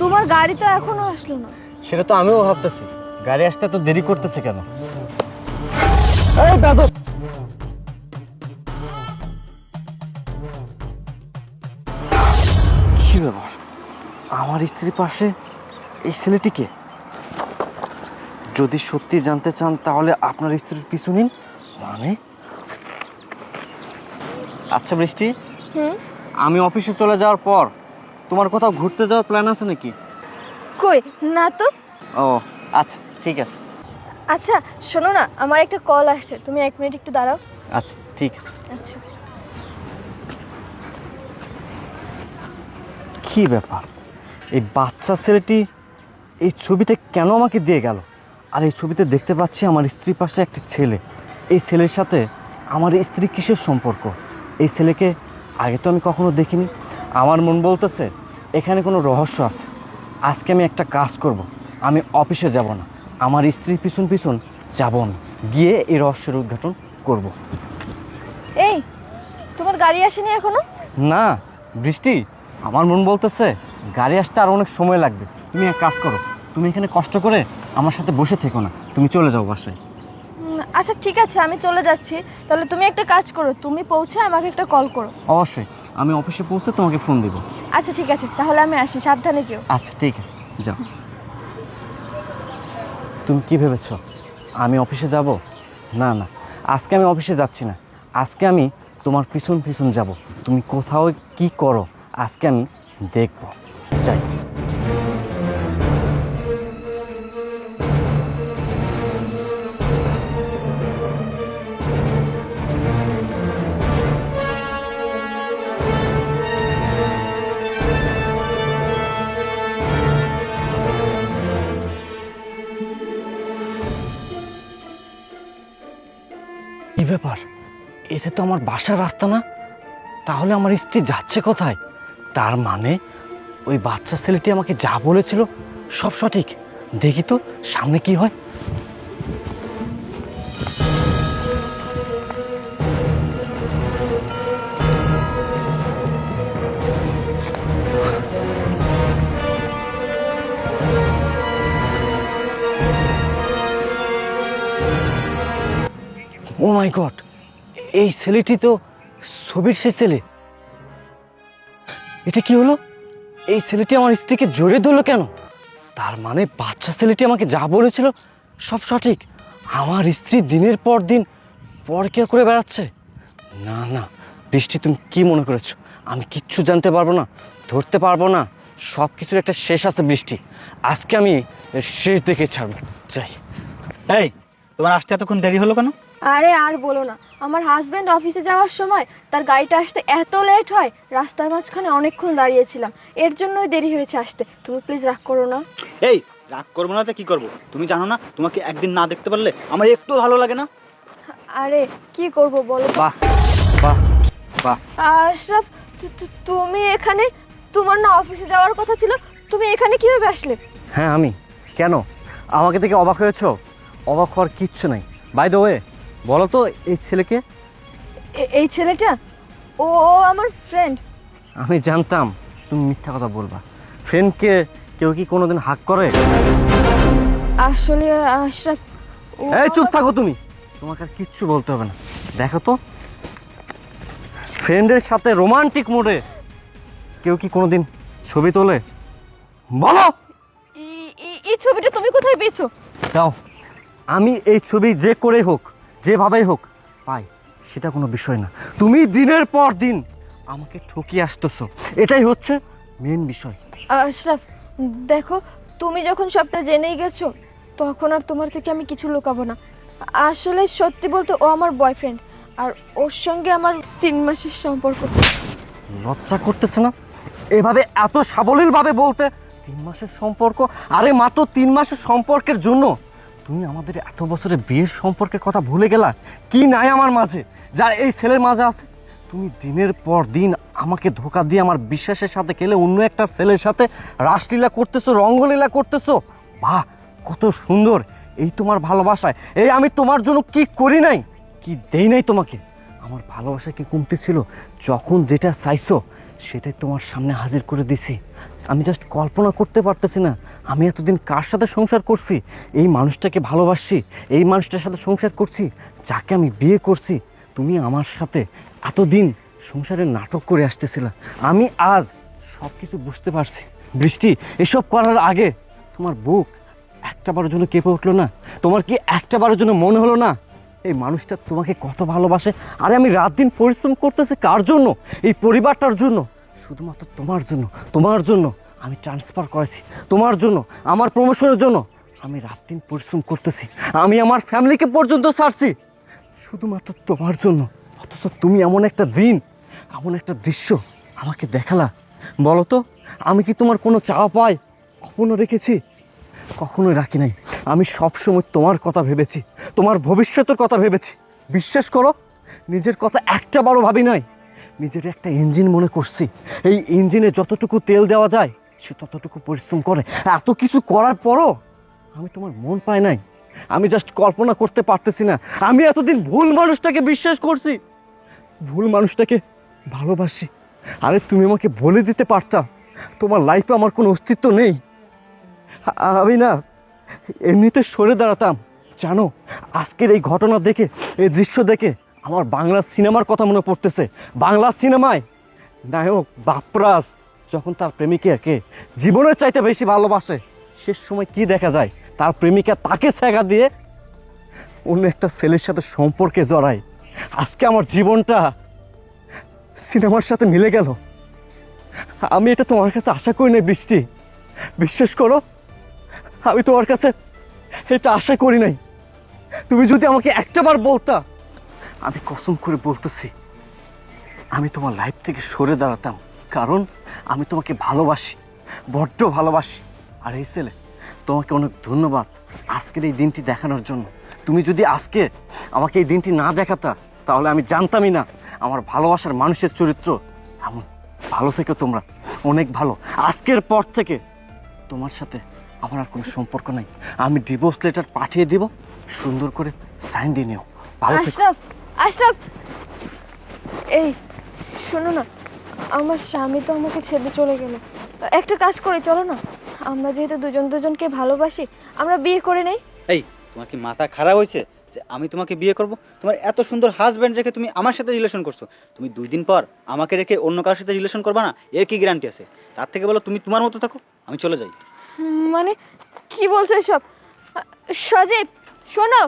তোমার গাড়ি তো এখনো আসলো না। সেটা তো আমিও ভাবতেছি, গাড়ি আসতে তো দেরি করতেছে কেন? এই বেদব! কি ব্যাপার, আমার স্ত্রীর পাশে এই ছেলেটিকে? যদি সত্যি জানতে চান তাহলে আপনার স্ত্রীর পিছু নিন। মানে আচ্ছা বৃষ্টি, আমি অফিসে চলে যাওয়ার পর তোমার কোথাও ঘুরতে যাওয়ার প্ল্যান আছে নাকি? কই না তো। ও আচ্ছা, ঠিক আছে। আচ্ছা শোনো না, আমার একটা কল আসছে, তুমি 1 মিনিট একটু দাঁড়াও। আচ্ছা ঠিক আছে। আচ্ছা। কি ব্যাপার, এই বাচ্চা ছেলেটি এই ছবিটা কেন আমাকে দিয়ে গেল? আর এই ছবিতে দেখতে পাচ্ছি আমার স্ত্রীর পাশে একটা ছেলে। এই ছেলের সাথে আমার স্ত্রী কিসের সম্পর্ক? এই ছেলেকে আগে তো আমি কখনো দেখিনি। আমার মন বলতেছে এখানে কোনো রহস্য আছে। আজকে আমি একটা কাজ করব, আমি অফিসে যাব না, আমার স্ত্রীর পিছন পিছন যাব না, গিয়ে এই রহস্যের উদ্ঘাটন করব। এই তোমার গাড়ি আসেনি এখনো? না বৃষ্টি, আমার মন বলতেছে গাড়ি আসতে আর অনেক সময় লাগবে। তুমি এক কাজ করো, তুমি এখানে কষ্ট করে আমার সাথে বসে থেকো না, তুমি চলে যাও বাসায়। আচ্ছা ঠিক আছে, আমি চলে যাচ্ছি। তাহলে তুমি একটা কাজ করো, তুমি পৌঁছে আমাকে একটা কল করো। অবশ্যই, আমি অফিসে পৌঁছে তোমাকে ফোন দেবো। আচ্ছা ঠিক আছে, তাহলে আমি আসি, সাবধানে যেও। আচ্ছা ঠিক আছে, যাও। তুমি কি ভেবেছো আমি অফিসে যাব? না না, আজকে আমি অফিসে যাচ্ছি না। আজকে আমি তোমার পিছন পিছন যাব। তুমি কোথাও কি করো আজকে আমি দেখব। যাই। কি ব্যাপার, এটা তো আমার বাসার রাস্তা না। তাহলে আমার স্ত্রী যাচ্ছে কোথায়? তার মানে ওই বাচ্চা ছেলেটি আমাকে যা বলেছিল সব সঠিক। দেখি তো সামনে কি হয়। ও মাই গড, এই ছেলেটি তো ছবির সে ছেলে। এটা কি হলো? এই ছেলেটি আমার স্ত্রীকে জড়িয়ে ধরলো কেন? তার মানে বাচ্চা ছেলেটি আমাকে যা বলেছিল সব সঠিক। আমার স্ত্রী দিনের পর দিন পরকিয়া করে বেড়াচ্ছে। না না বৃষ্টি, তুমি কি মনে করেছো আমি কিচ্ছু জানতে পারবো না, ধরতে পারবো না? সব কিছুর একটা শেষ আছে বৃষ্টি। আজকে আমি এর শেষ দেখে ছাড়বো। যাই। এই, তোমার আসতে এতক্ষণ দেরি হলো কেন? আরে আর বলো না, আমার হাজবেন্ড অফিসে যাওয়ার সময় তার গাড়িটা আসতে এত লেট হয়, রাস্তার মাঝখানে অনেকক্ষণ দাঁড়িয়েছিলাম, এর জন্যই দেরি হয়েছে আসতে। তুমি প্লিজ রাগ করো না। এই, রাগ করবো না তো কি করবো? তুমি জানো না তোমাকে একদিন না দেখতে পারলে আমার একটু ভালো লাগে না। আরে কি করব বলো তো? বাহ বাহ বাহ। আশরাফ, তুমি এখানে? তোমার না অফিসে যাওয়ার কথা ছিল, তুমি এখানে কিভাবে আসলে? হ্যাঁ আমি, কেন আমাকে দেখে অবাক হয়েছো? অবাক হওয়ার কিচ্ছু নাই। বাই দ্য ওয়ে, বলো তো এই ছেলেকে? এই ছেলেটা? ও আমার ফ্রেন্ড। আমি জানতাম তুমি মিথ্যা কথা বলবা। ফ্রেন্ডকে কেউ কি কোনোদিন হাক করে? আসলে আশরাফ, এই চুপ থাকো তুমি, তোমাকে আর কিচ্ছু বলতে হবে না। দেখো তো, ফ্রেন্ডের সাথে রোমান্টিক মোডে কেউ কি কোনোদিন ছবি তোলে? বলো। এই ছবিটা তুমি কোথায় পেয়েছো? দাও, আমি এই ছবি যে করেই হোক, যেভাবেই হোক পাই, সেটা কোনো বিষয় না। তুমি দিনের পর দিন আমাকে ঠকিয়ে আসতেছো, এটাই হচ্ছে মেন বিষয়। আশরাফ দেখো, তুমি যখন সবটা জেনেই গেছো, তখন আর তোমার থেকে আমি কিছু লুকাবো না। আসলে সত্যি বলতে ও আমার বয়ফ্রেন্ড, আর ওর সঙ্গে আমার 3 মাসের সম্পর্ক। লজ্জা করতেছে না এভাবে এত সাবলীলভাবে বলতে? 3 মাসের সম্পর্ক? আরে মাত্র 3 মাসের সম্পর্কের জন্য তুমি আমাদের এত বছরের বিয়ের সম্পর্কের কথা ভুলে গেলা? কি নাই আমার মাঝে যা এই ছেলের মাঝে আছে? তুমি দিনের পর দিন আমাকে ধোঁকা দিয়ে আমার বিশ্বাসের সাথে খেলে অন্য একটা ছেলের সাথে রাসলীলা করতেছো, রঙ্গলীলা করতেছো। বাহ, কত সুন্দর এই তোমার ভালোবাসায়। এই আমি তোমার জন্য কি করি নাই, কি দেই নাই তোমাকে? আমার ভালোবাসা কি কমতে ছিল? যখন যেটা চাইছো সেটাই তোমার সামনে হাজির করে দিছি। আমি জাস্ট কল্পনা করতে পারতেছি না আমি এতদিন কার সাথে সংসার করছি। এই মানুষটাকে ভালোবাসছি, এই মানুষটার সাথে সংসার করছি, যাকে আমি বিয়ে করছি। তুমি আমার সাথে এতদিন সংসারের নাটক করে আসতেছিলা। আমি আজ সব কিছু বুঝতে পারছি। বৃষ্টি, এসব করার আগে তোমার বুক একটাবারের জন্য কেঁপে উঠলো না? তোমার কি একটাবারের জন্য মনে হলো না এই মানুষটা তোমাকে কত ভালোবাসে? আরে আমি রাত দিন পরিশ্রম করতেছি কার জন্য? এই পরিবারটার জন্য, শুধুমাত্র তোমার জন্য। তোমার জন্য আমি ট্রান্সফার করেছি, তোমার জন্য, আমার প্রমোশনের জন্য আমি রাত দিন পরিশ্রম করতেছি, আমি আমার ফ্যামিলিকে পর্যন্ত ছাড়ছি শুধুমাত্র তোমার জন্য। অথচ তুমি এমন একটা দিন, এমন একটা দৃশ্য আমাকে দেখালা। বলো তো, আমি কি তোমার কোনো চাওয়া পাই কখনো রেখেছি? কখনোই রাখি নাই। আমি সবসময় তোমার কথা ভেবেছি, তোমার ভবিষ্যতের কথা ভেবেছি। বিশ্বাস করো, নিজের কথা একটা বারও ভাবি নাই। নিজের একটা ইঞ্জিন মনে করছি, এই ইঞ্জিনে যতটুকু তেল দেওয়া যায় সে ততটুকু পরিশ্রম করে। এত কিছু করার পরও আমি তোমার মন পাই নাই। আমি জাস্ট কল্পনা করতে পারতেছি না আমি এতদিন ভুল মানুষটাকে বিশ্বাস করছি, ভুল মানুষটাকে ভালোবাসি। আরে তুমি আমাকে বলে দিতে পারতাম তোমার লাইফে আমার কোনো অস্তিত্ব নেই। আমি না এমনিতে সরে দাঁড়াতাম। জানো, আজকের এই ঘটনা দেখে, এই দৃশ্য দেখে আমার বাংলা সিনেমার কথা মনে পড়তেছে। বাংলা সিনেমায় নায়ক বাপরাজ যখন তার প্রেমিকাকে জীবনের চাইতে বেশি ভালোবাসে, শেষ সময় কি দেখা যায়? তার প্রেমিকা তাকে ছেঁকা দিয়ে অন্য একটা ছেলের সাথে সম্পর্কে জড়ায়। আজকে আমার জীবনটা সিনেমার সাথে মিলে গেল। আমি এটা তোমার কাছে আশা করি না বৃষ্টি, বিশ্বাস করো, আমি তোমার কাছে এটা আশা করি নাই। তুমি যদি আমাকে একটাবার বলতা, আমি কসম করে বলতেছি আমি তোমার লাইফ থেকে সরে দাঁড়াতাম। কারণ আমি তোমাকে ভালোবাসি, বড্ড ভালোবাসি। আর এই ছেলে, তোমাকে অনেক ধন্যবাদ আজকের এই দিনটি দেখানোর জন্য। তুমি যদি আজকে আমাকে এই দিনটি না দেখাতা, তাহলে আমি জানতামই না আমার ভালোবাসার মানুষের চরিত্র এমন। ভালো থেকো তোমরা, অনেক ভালো। আজকের পর থেকে তোমার সাথে আমার আর কোনো সম্পর্ক নাই। আমি ডিভোর্স লেটার পাঠিয়ে দিব, সুন্দর করে সাইন দিয়ে নিও। ভালো থেকো। আশরাফ, আশরাফ, এই শোনো না, আমার স্বামী তো আমাকে ছেড়ে চলে গেল। একটা কাজ করি, চলো না, আমরা যেহেতু দুজন দুজনকে ভালোবাসি, আমরা বিয়ে করে নেই। এই, তোমার কি মাথা খারাপ হয়েছে যে আমি তোমাকে বিয়ে করব? তোমার এত সুন্দর হাজব্যান্ড রেখে তুমি আমার সাথে রিলেশন করছো। তুমি 2 দিন পর আমাকে রেখে অন্য কারোর সাথে রিলেশন করবা না? এর কি গ্যারান্টি আছে? তার থেকে বলো তুমি তোমার মতো থাকো, আমি চলে যাই। মানে কি বলছো এসব? সজীব, শোনো,